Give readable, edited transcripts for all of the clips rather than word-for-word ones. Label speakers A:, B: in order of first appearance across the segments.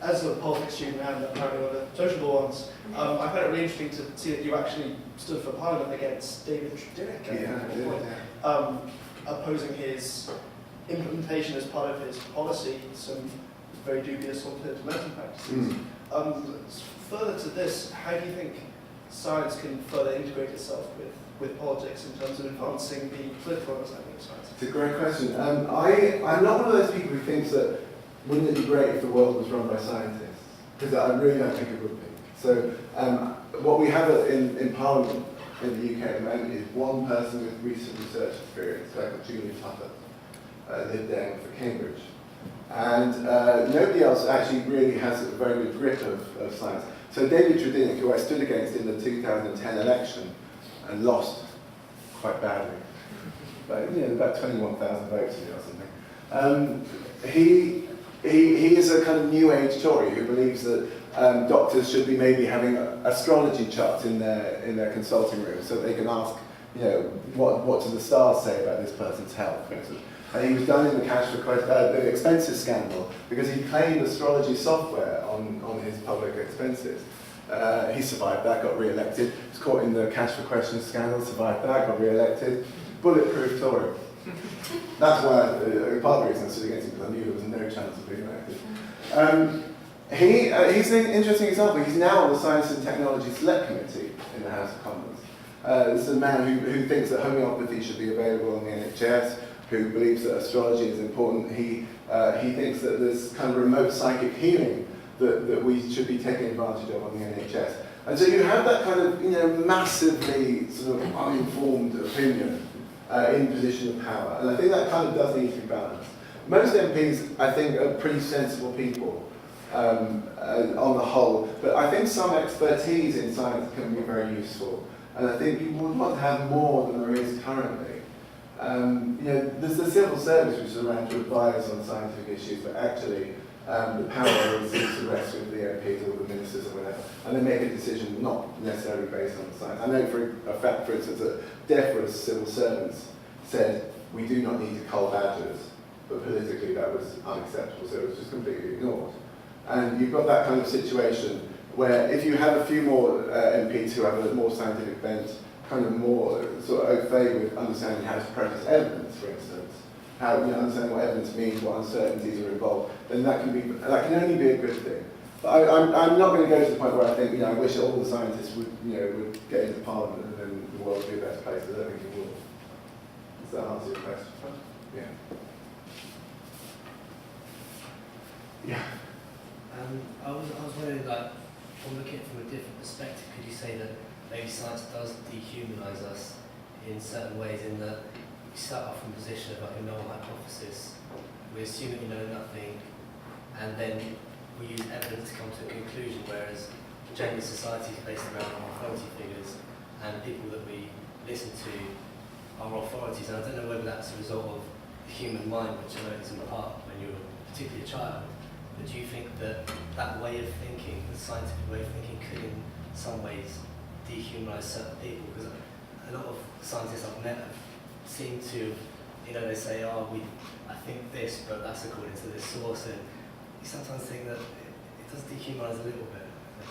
A: as a politics student and apparently one of the social law ones, I found it really interesting to see that you actually stood for Parliament against David Tridinic, opposing his implementation as part of his policy, some very dubious alternative medicine practices. Further to this, how do you think science can further integrate itself with politics in terms of advancing the political understanding of science?
B: It's a great question. I'm not one of those people who thinks that wouldn't it be great if the world was run by scientists? Because I really don't think it would be. So what we have in Parliament in the UK at the moment is one person with recent research experience, a guy called Julian Tufford, lived there for Cambridge. And nobody else actually really has a very good grip of science. So David Tridinic, who I stood against in the 2010 election and lost quite badly, but about 21,000 votes or something. He is a kind of new age Tory who believes that doctors should be maybe having astrology charts in their consulting room so that they can ask, what do the stars say about this person's health, for instance. And he was done in the expenses scandal because he claimed astrology software on his public expenses. He survived that, got re-elected. He was caught in the cash for questions scandal, survived that, got re-elected. Bulletproof Tory. That's why, part of the reason I stood against him, because I knew there was no chance of being elected. He's an interesting example. He's now on the Science and Technology Select Committee in the House of Commons. This is a man who thinks that homeopathy should be available on the NHS, who believes that astrology is important. He thinks that there's kind of remote psychic healing that we should be taking advantage of on the NHS. And so you have that kind of, massively sort of uninformed opinion in position of power. And I think that kind of does need to be balanced. Most MPs, I think, are pretty sensible people on the whole, but I think some expertise in science can be very useful. And I think you would want to have more than there is currently. There's the civil service which is around to advise on scientific issues, but actually the power seems to rest with the MPs or the ministers or whatever, and they make a decision not necessarily based on science. I know for a fact, for instance, that DEFRA's civil servants said we do not need to cull badgers, but politically that was unacceptable, so it was just completely ignored. And you've got that kind of situation where if you have a few more MPs who have a more scientific bent, kind of more sort of au fait with understanding how to process evidence, for instance, how understanding what evidence means, what uncertainties are involved, then that can only be a good thing. But I'm not going to go to the point where I think I wish all the scientists would get into Parliament and then the world would be a better place. I don't think it will. Does that answer your question? Yeah. Yeah.
C: I was wondering, from looking at it from a different perspective, could you say that maybe science does dehumanise us in certain ways, in that we start off from a position of a null hypothesis, we assume that we know nothing, and then we use evidence to come to a conclusion, whereas generally society is based around authority figures, and people that we listen to are authorities, and I don't know whether that's a result of the human mind, which I know is in part when you're particularly a child, but do you think that that way of thinking, the scientific way of thinking, could in some ways dehumanise certain people? Because a lot of scientists I've met seem to, they say, I think this, but that's according to this source, and you sometimes think that it does dehumanise a little bit.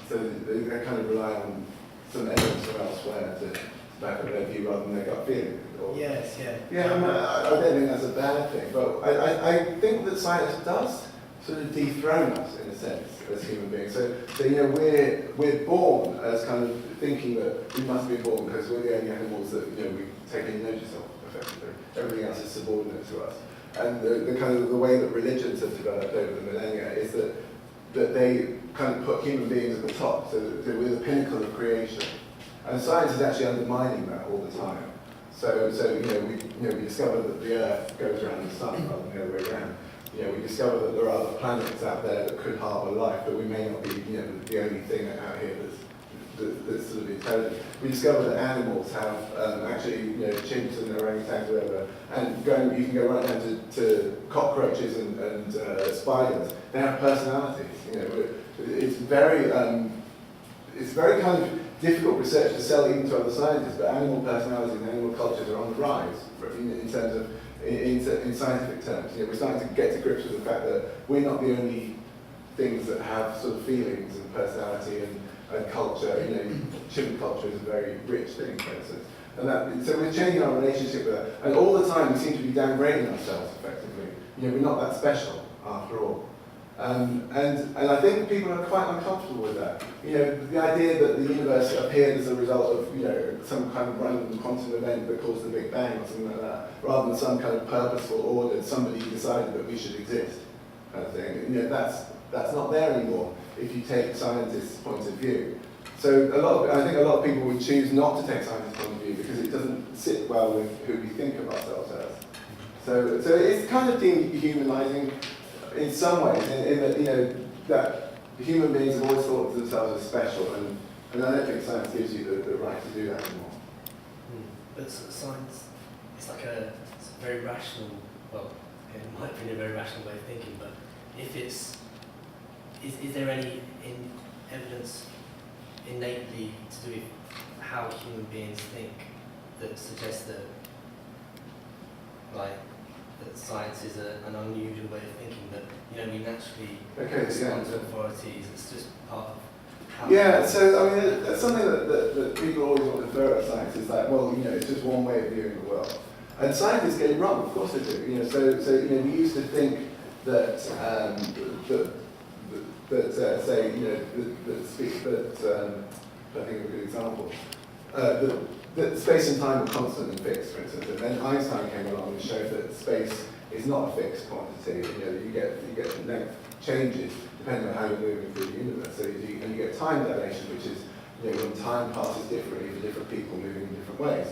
B: So they kind of rely on some evidence from elsewhere to back up their view rather than their gut feeling.
C: Yes, yeah.
B: Yeah, I don't think that's a bad thing, but I think that science does sort of dethrone us in a sense as human beings. So we're born as kind of thinking that we must be born because we're the only animals that we take any notice of effectively. Everything else is subordinate to us. And the kind of the way that religions have developed over the millennia is that they kind of put human beings at the top, so that we're the pinnacle of creation. And science is actually undermining that all the time. So we discover that the Earth goes around the sun rather than the other way around. We discover that there are other planets out there that could harbour life, but we may not be the only thing out here that's sort of intelligent. We discover that animals have actually chimps and orangutans, whatever, and you can go right down to cockroaches and spiders. They have personalities. It's very kind of difficult research to sell even to other scientists, but animal personalities and animal cultures are on the rise in terms of in scientific terms. We're starting to get to grips with the fact that we're not the only things that have sort of feelings and personality and culture. You know, chimp culture is a very rich thing, for instance. And so we're changing our relationship with that. And all the time we seem to be downgrading ourselves, effectively. You know, we're not that special, after all. And I think people are quite uncomfortable with that. You know, the idea that the universe appeared as a result of, you know, some kind of random quantum event that caused the Big Bang or something like that, rather than some kind of purposeful order, somebody decided that we should exist, kind of thing. You know, that's not there anymore if you take scientists' point of view. So I think a lot of people would choose not to take scientists' point of view because it doesn't sit well with who we think of ourselves as. So it's kind of dehumanizing in some ways, in that, you know, that human beings have always thought of themselves as special, and I don't think science gives you the right to do that anymore.
C: But science, it's like it's a very rational, well, in my opinion, a very rational way of thinking, but if is there any evidence innately to do with how human beings think that suggests that, like, that science is an unusual way of thinking, that, you know, we naturally respond to authorities, it's just part of how...
B: Yeah, so, I mean, that's something that people always want to throw at science, is like, well, you know, it's just one way of viewing the world. And scientists get it wrong, of course they do. You know, so you know, we used to think that, say, you know, I think of a good example, that space and time are constant and fixed, for instance, and then Einstein came along and showed that space is not a fixed quantity. You know, you get length changes depending on how you're moving through the universe. So you get time dilation, which is, you know, when time passes differently for different people moving in different ways.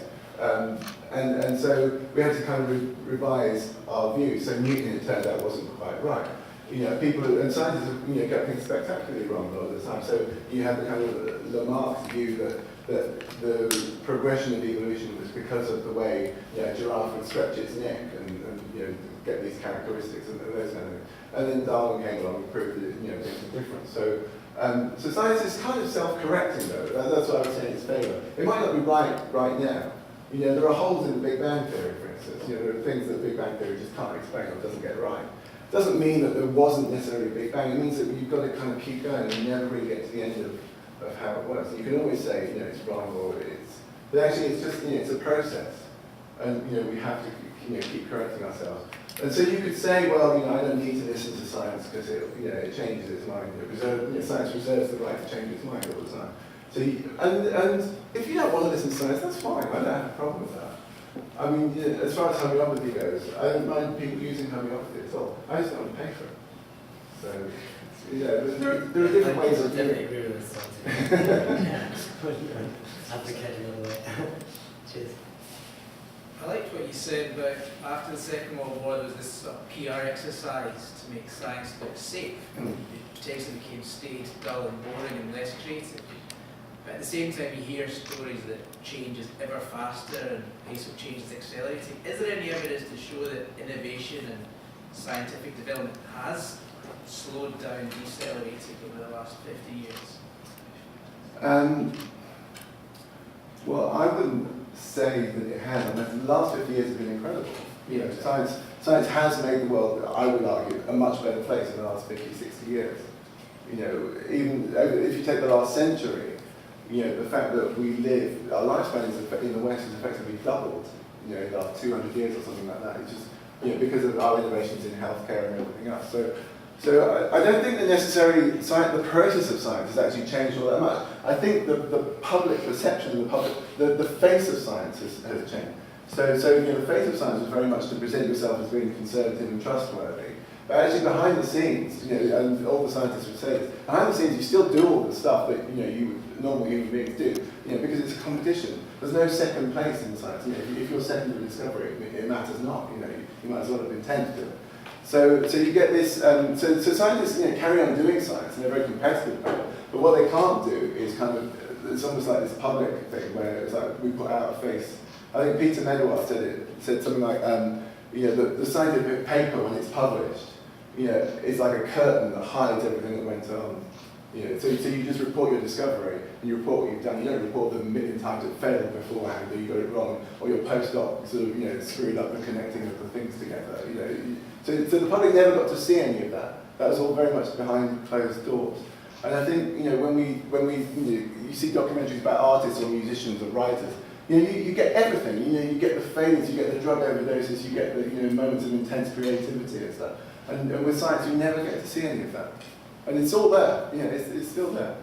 B: And so we had to kind of revise our view. So Newton, it turned out, wasn't quite right. You know, and scientists, you know, get things spectacularly wrong a lot of the time. So you have the kind of Lamarck's view that the progression of evolution was because of the way, you know, a giraffe would stretch its neck and you know, get these characteristics and those kind of things. And then Darwin came along and proved that, you know, things are different. So science is kind of self-correcting, though. That's what I was saying in its favour. It might not be right now. You know, there are holes in the Big Bang Theory, for instance. You know, there are things that the Big Bang Theory just can't explain or doesn't get right. Doesn't mean that there wasn't necessarily a Big Bang. It means that you've got to kind of keep going and you never really get to the end of how it works. You can always say, you know, it's wrong or but actually it's just, you know, it's a process. And, you know, we have to, you know, keep correcting ourselves. And so you could say, well, you know, I don't need to listen to science because it, you know, it changes its mind. Science reserves the right to change its mind all the time. So and if you don't want to listen to science, that's fine. I don't have a problem with that. I mean, you know, as far as homeopathy goes, I don't mind people using homeopathy at all. I just don't want to pay for it. So, yeah, there are different ways of doing it.
C: I definitely agree with this. Advocate another way. Cheers.
D: I liked what you said about after the Second World War there was this sort of PR exercise to make science look safe. It potentially became staid, dull and boring and less creative. But at the same time you hear stories that change is ever faster and the pace of change is accelerating. Is there any evidence to show that innovation and scientific development has slowed down, decelerated over the last 50 years?
B: Well, I wouldn't say that it has. I mean, the last 50 years have been incredible. You know, science has made the world, I would argue, a much better place in the last 50, 60 years. You know, even if you take the last century, you know, the fact that we live, our lifespan in the West is effectively doubled, you know, in the last 200 years or something like that. It's just, you know, because of our innovations in healthcare and everything else. So I don't think that necessarily the process of science has actually changed all that much. I think the public perception, the face of science has changed. So you know, the face of science was very much to present yourself as being conservative and trustworthy. But actually behind the scenes, you know, and all the scientists would say this, behind the scenes you still do all the stuff that, you know, normal human beings do, you know, because it's a competition. There's no second place in science. You know, if you're second to discovery, it matters not. You know, you might as well have been 10th to it. So you get this. So scientists, you know, carry on doing science, and they're very competitive about it. But what they can't do is kind of, it's almost like this public thing where it's like we put out a face. I think Peter Medawar said something like, you know, the scientific paper when it's published, you know, is like a curtain that hides everything that went on. You know, so you just report your discovery, and you report what you've done. You don't report the 1,000,000 times it failed beforehand, or you got it wrong, or your postdoc sort of, you know, screwed up the connecting of the things together. You know, so the public never got to see any of that. That was all very much behind closed doors. And I think, you know, when you see documentaries about artists or musicians or writers, you know, you get everything. You know, you get the failures, you get the drug overdoses, you get the, you know, moments of intense creativity and stuff. And with science, you never get to see any of that. And it's all there. You know, it's still there.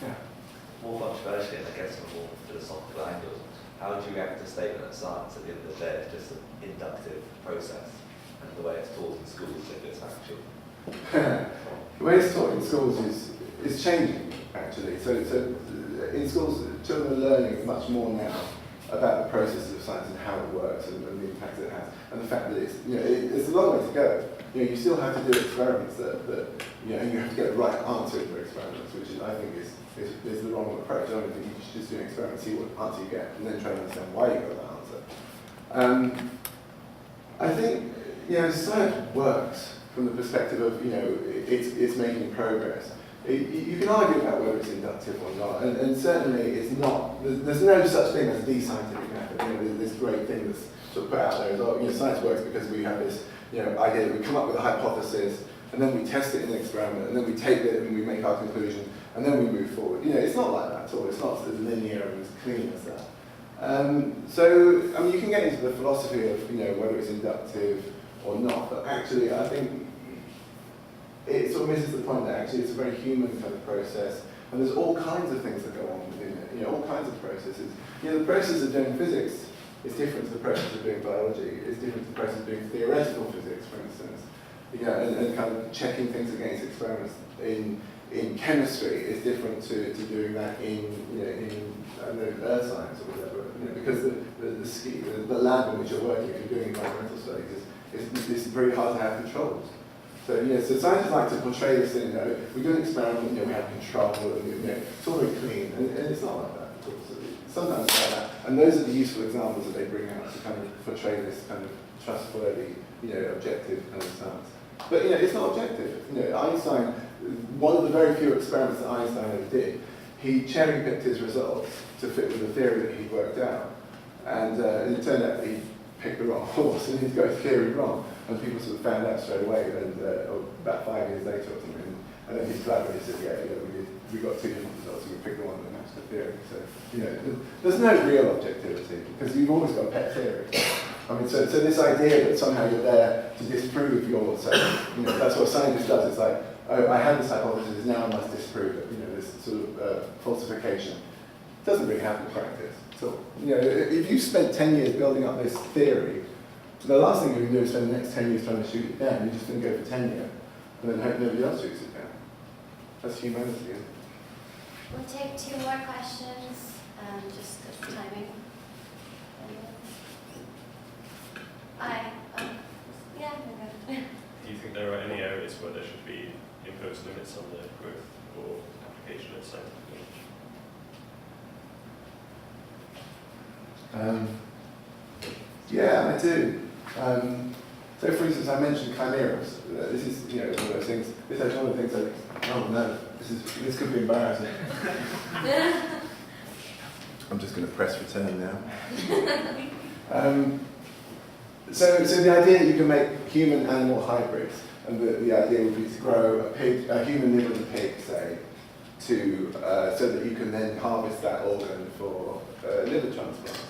B: Yeah.
E: More controversially, and I guess from more philosophical angles, how would you react to the statement that science at the end of the day is just an inductive process, and the way it's taught in schools if it's factual?
B: The way it's taught in schools is changing, actually. So in schools, children are learning much more now about the processes of science and how it works and the impact it has, and the fact that it's, you know, it's a long way to go. You know, you still have to do experiments that you know, and you have to get the right answer in your experiments, which I think is the wrong approach. I don't think you should just do an experiment, see what answer you get, and then try to understand why you got that answer. I think, you know, science works from the perspective of, you know, it's making progress. You can argue about whether it's inductive or not, and certainly it's not. There's no such thing as the scientific method. You know, this great thing that's sort of put out there is, oh, you know, science works because we have this, you know, idea that we come up with a hypothesis, and then we test it in an experiment, and then we take it and we make our conclusion, and then we move forward. You know, it's not like that at all. It's not as linear and as clean as that. So, I mean, you can get into the philosophy of, you know, whether it's inductive or not, but actually, I think it sort of misses the point that actually it's a very human kind of process, and there's all kinds of things that go on within it, you know, all kinds of processes. You know, the process of doing physics is different to the process of doing biology, it's different to the process of doing theoretical physics, for instance. You know, and kind of checking things against experiments in chemistry is different to doing that in, you know, in I don't know, earth science or whatever, you know, because the lab in which you're working, if you're doing environmental studies, it's very hard to have controls. So, you know, so scientists like to portray this thing, you know, we do an experiment, you know, we have control, and, you know, it's all very clean, and it's not like that, of course. Sometimes it's like that, and those are the useful examples that they bring out to kind of portray this kind of trustworthy, you know, objective kind of science. But, you know, it's not objective. You know, Einstein, one of the very few experiments that Einstein ever did, he cherry-picked his results to fit with the theory that he'd worked out, and it turned out that he picked the wrong horse, and he'd got his theory wrong. And people sort of found out straight away, and about 5 years later or something, and then he's glad when he said, yeah, you know, we got 2 different results, and we picked the one that matched the theory. So, you know, there's no real objectivity, because you've always got a pet theory. I mean, so this idea that somehow you're there to disprove yourself, you know, that's what a scientist does. It's like, oh, I had this hypothesis, now I must disprove it, you know, this sort of falsification. It doesn't really happen in practice. So, you know, if you spent 10 years building up this theory, the last thing you can do is spend the next 10 years trying to shoot it down. You're just going to go for tenure and then hope nobody else shoots it down. That's humanity, isn't it?
F: We'll take 2 more questions, just as timing. Yeah, no.
G: Do you think there are any areas where there should be imposed limits on the growth or application of scientific knowledge?
B: Yeah, I do. So, for instance, I mentioned chimeras. This is, you know, one of those things. This is one of the things that, oh no, this could be embarrassing. I'm just going to press return now. So the idea that you can make human-animal hybrids, and the idea would be to grow a human liver in a pig, say, so that you can then harvest that organ for liver transplants.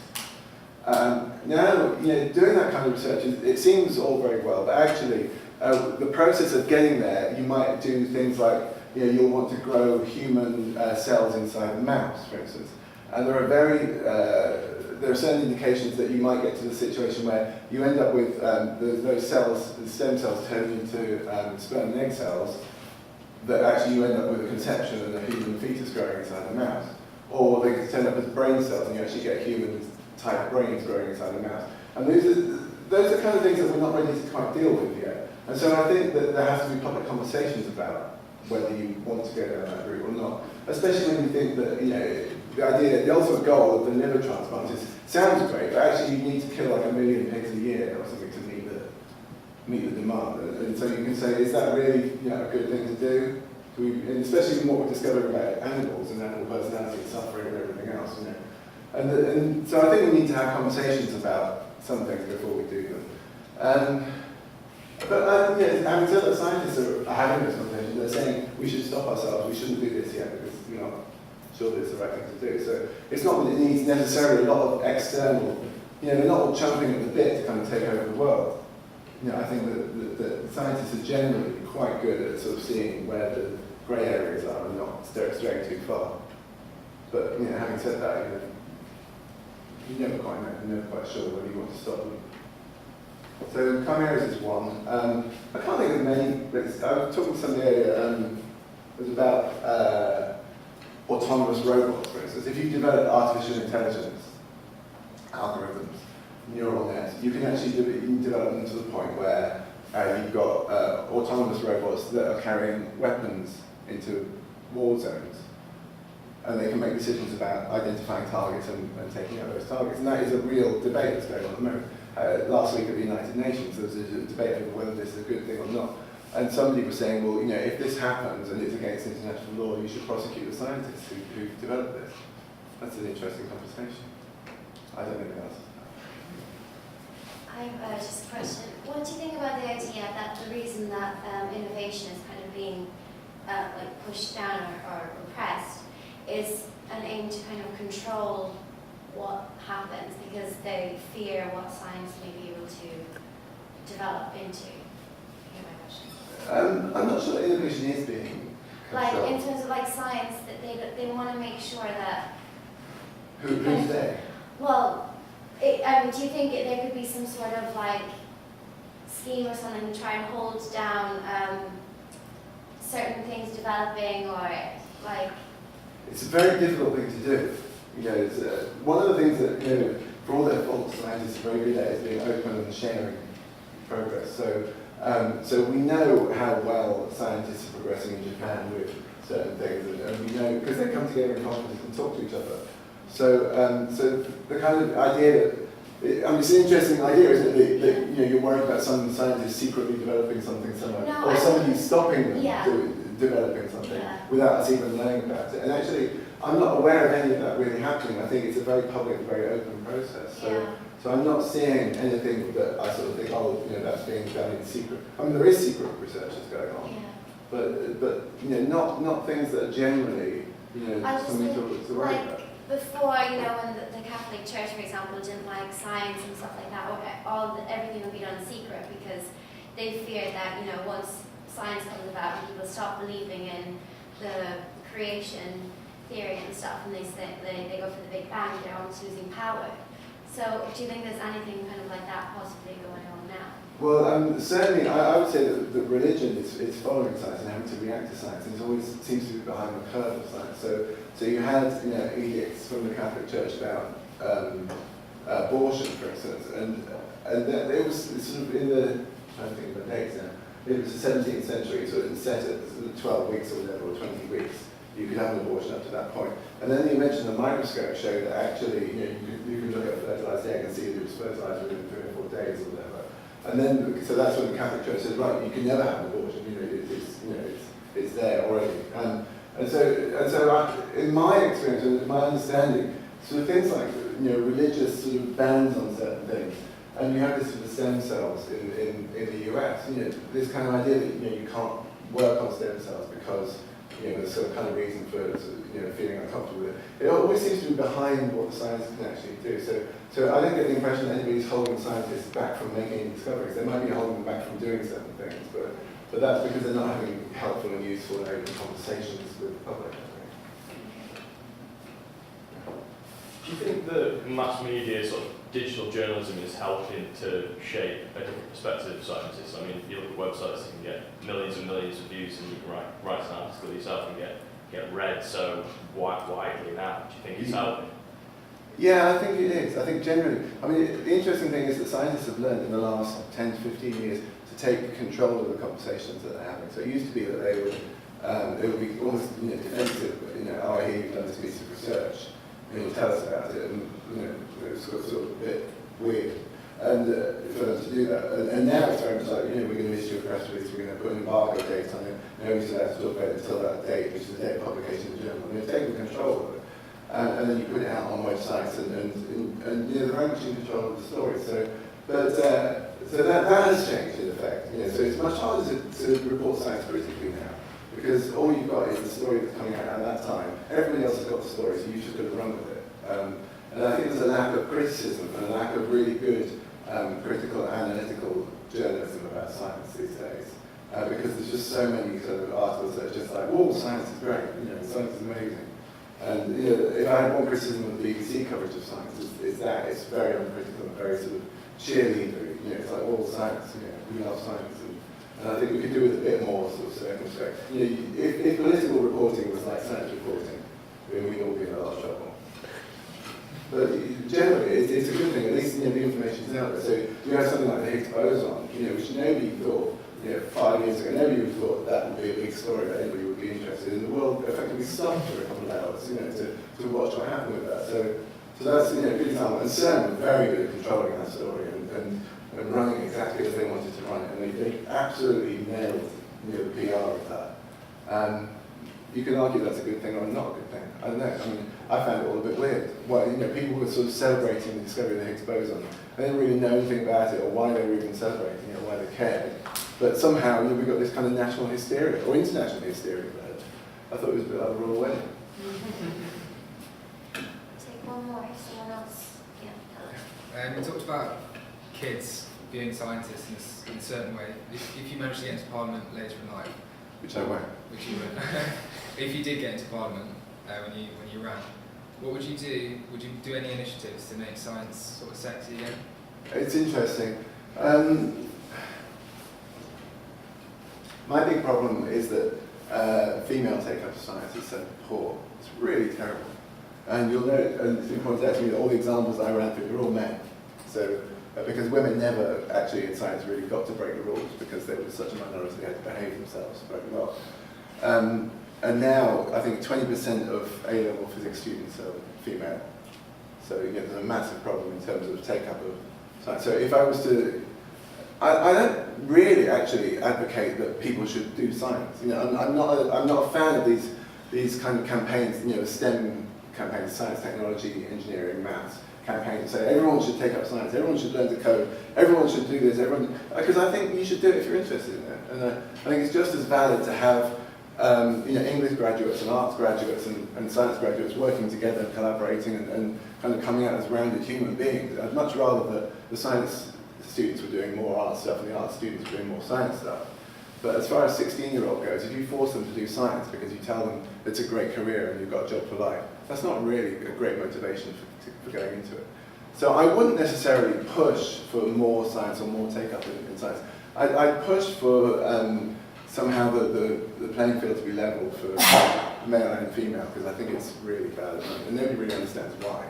B: Now, you know, doing that kind of research, it seems all very well, but actually, the process of getting there, you might do things like, you know, you'll want to grow human cells inside a mouse, for instance, and there are certain indications that you might get to the situation where you end up with those cells, the stem cells, turning into sperm and egg cells, that actually you end up with a conception and a human fetus growing inside a mouse, or they can turn up as brain cells, and you actually get human type brains growing inside a mouse. And those are kind of things that we're not ready to quite deal with yet. And so I think that there has to be public conversations about whether you want to go down that route or not. Especially when you think that, you know, the ultimate goal of the liver transplant sounds great, but actually you need to kill like 1 million pigs a year or something to meet the demand. And so you can say, is that really, you know, a good thing to do? And especially in what we're discovering about animals and animal personality and suffering and everything else, you know. And so I think we need to have conversations about some things before we do them. But having said that, scientists are having this conversation. They're saying we should stop ourselves. We shouldn't do this yet because we're not sure that it's the right thing to do. So it's not that it needs necessarily a lot of external. They're not all chomping at the bit to kind of take over the world. I think that scientists are generally quite good at sort of seeing where the grey areas are and not straying too far. But having said that, you never quite know. You're never quite sure whether you want to stop them. So chimeras is one. I can't think of many. I was talking to somebody earlier. It was about autonomous robots, for instance. If you develop artificial intelligence algorithms, neural nets, you can actually develop them to the point where you've got autonomous robots that are carrying weapons into war zones. And they can make decisions about identifying targets and taking out those targets. And that is a real debate that's going on at the moment. Last week at the United Nations, there was a debate over whether this is a good thing or not. And somebody was saying, well, if this happens and it's against international law, you should prosecute the scientists who developed this. That's an interesting conversation. I don't know what else.
F: I have just a question. What do you think about the idea that the reason that innovation is kind of being pushed down or repressed is an aim to kind of control what happens because they fear what science may be able to develop into? You get my question?
B: I'm not sure that innovation is being controlled.
F: In terms of science, that they want to make sure that.
B: Who's they?
F: Well, do you think there could be some sort of scheme or something to try and hold down certain things developing or
B: It's a very difficult thing to do. It's, one of the things that, for all their faults, scientists are very good at is being open and sharing progress. So we know how well scientists are progressing in Japan with certain things, and we know because they come together in conferences and talk to each other. So the kind of idea that it's an interesting idea, isn't it? That you're worried about some scientists secretly developing something somewhere, or somebody stopping them developing something without us even knowing about it. And actually, I'm not aware of any of that really happening. I think it's a very public, very open process. So I'm not seeing anything that I sort of think, that's being done in secret. I mean, there is secret research that's going on, but not things that are generally something to worry about.
F: Before, when the Catholic Church, for example, didn't like science and stuff like that, everything would be done in secret because they feared that, once science comes about and people stop believing in the creation theory and stuff, and they go for the Big Bang, they're almost losing power. So do you think there's anything kind of like that possibly going on now?
B: Well, certainly, I would say that religion is following science and having to react to science, and it always seems to be behind the curve of science. So you had edicts from the Catholic Church about abortion, for instance, and it was sort of in the, I don't think of the dates now, it was the 17th century, so it was set at 12 weeks or whatever, or 20 weeks. You could have an abortion up to that point. And then the invention of the microscope showed that actually, you could look at a fertilized egg and see that it was fertilized within 3 or 4 days or whatever. And then, so that's when the Catholic Church said, right, you can never have an abortion. It's there already. And so in my experience and my understanding, sort of things like religious sort of bans on certain things, and you have this sort of stem cells in the US. This kind of idea that you can't work on stem cells because there's some kind of reason for feeling uncomfortable with it. It always seems to be behind what the science can actually do. So I don't get the impression that anybody's holding scientists back from making any discoveries. They might be holding them back from doing certain things, but that's because they're not having helpful and useful and open conversations with the public, I think.
G: Do you think that mass media, sort of digital journalism, is helping to shape a different perspective of scientists? I mean, if you look at websites, you can get millions and millions of views, and you can write an article yourself and get read so widely now. Do you think it's helping?
B: Yeah, I think it is. I think generally, I mean, the interesting thing is that scientists have learned in the last 10 to 15 years to take control of the conversations that they're having. So it used to be that they would be almost defensive. Oh, I hear you've done this piece of research. Tell us about it, and it's sort of a bit weird, and for them to do that. And now it's very much like, we're going to issue a press release, we're going to put an embargo date on it, nobody's allowed to talk about it until that date, which is the date of publication in the journal. And they've taken control of it, and then you put it out on websites, and they're very much in control of the story. So that has changed in effect. effect. So it's much harder to report science critically now, because all you've got is the story that's coming out at that time. Everybody else has got the story, so you've just got to run with it. And I think there's a lack of criticism and a lack of really good critical analytical journalism about science these days. Because there's just so many sort of articles that are just like, oh, science is great, science is amazing. And if I had one criticism of the BBC coverage of science, is that it's very uncritical and very sort of cheerleadery. It's like, oh, science, we love science. And I think we could do with a bit more sort of circumspect. If political reporting was like science reporting, then we'd all be in a lot of trouble. But generally, it's a good thing. At least the information's out there. So you have something like the Higgs boson, which nobody thought. 5 years ago, nobody would have thought that would be a big story that anybody would be interested in. The world effectively stopped for a couple of hours, to watch what happened with that. So that's a good example. And CERN were very good at controlling that story and running exactly as they wanted to run it. And they absolutely nailed the PR of that. You can argue that's a good thing or not a good thing. I don't know. I mean, I found it all a bit weird. Well, people were sort of celebrating the discovery of the Higgs boson. I didn't really know anything about it or why they were even celebrating it or why they cared. But somehow we've got this kind of national hysteria, or international hysteria about it. I thought it was a bit like a royal wedding.
F: Take one more, someone else. Yeah.
H: We talked about kids being scientists in a certain way. If you manage to get into Parliament later in life,
B: Which I won't.
H: which you would, if you did get into Parliament when you ran, what would you do? Would you do any initiatives to make science sort of sexy again?
B: It's interesting. My big problem is that female take-up of science is so poor. It's really terrible. And you'll note, and it's been pointed out to me that all the examples I ran through, they're all men. So, because women never actually in science really got to break the rules because they were such a minority, they had to behave themselves very well. And now, I think 20% of A-level physics students are female. So there's a massive problem in terms of take-up of science. So if I was to, I don't really actually advocate that people should do science. I'm not a fan of these kind of campaigns, STEM campaigns, science, technology, engineering, maths campaigns. Say everyone should take up science, everyone should learn to code, everyone should do this, because I think you should do it if you're interested in it. And I think it's just as valid to have English graduates and arts graduates and science graduates working together and collaborating and kind of coming out as rounded human beings. I'd much rather that the science students were doing more art stuff and the art students were doing more science stuff. But as far as 16-year-old goes, if you force them to do science because you tell them it's a great career and you've got a job for life, that's not really a great motivation for going into it. So I wouldn't necessarily push for more science or more take-up in science. I'd push for somehow the playing field to be leveled for male and female, because I think it's really bad at the moment, and nobody really understands why.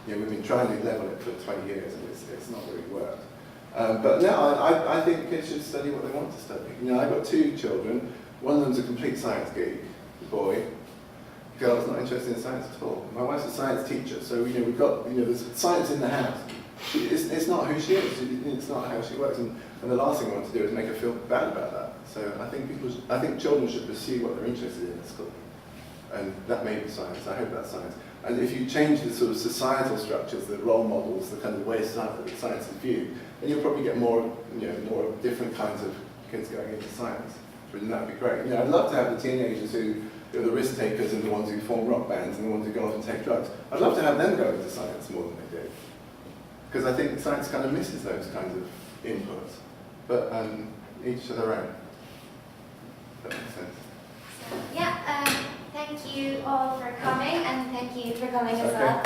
B: We've been trying to level it for 20 years and it's not really worked. But no, I think kids should study what they want to study. I've got 2 children. One of them's a complete science geek, a boy. The girl's not interested in science at all. My wife's a science teacher, so we've got there's science in the house. It's not who she is. It's not how she works, and the last thing I want to do is make her feel bad about that. So I think children should pursue what they're interested in at school, and that may be science. I hope that's science. And if you change the sort of societal structures, the role models, the kind of way science is viewed, then you'll probably get more different kinds of kids going into science. And that would be great. I'd love to have the teenagers who are the risk takers and the ones who form rock bands and the ones who go off and take drugs. I'd love to have them go into science more than they do, because I think science kind of misses those kinds of inputs. But each to their own. That makes sense.
F: So, yeah, thank you all for coming, and thank you for coming as well.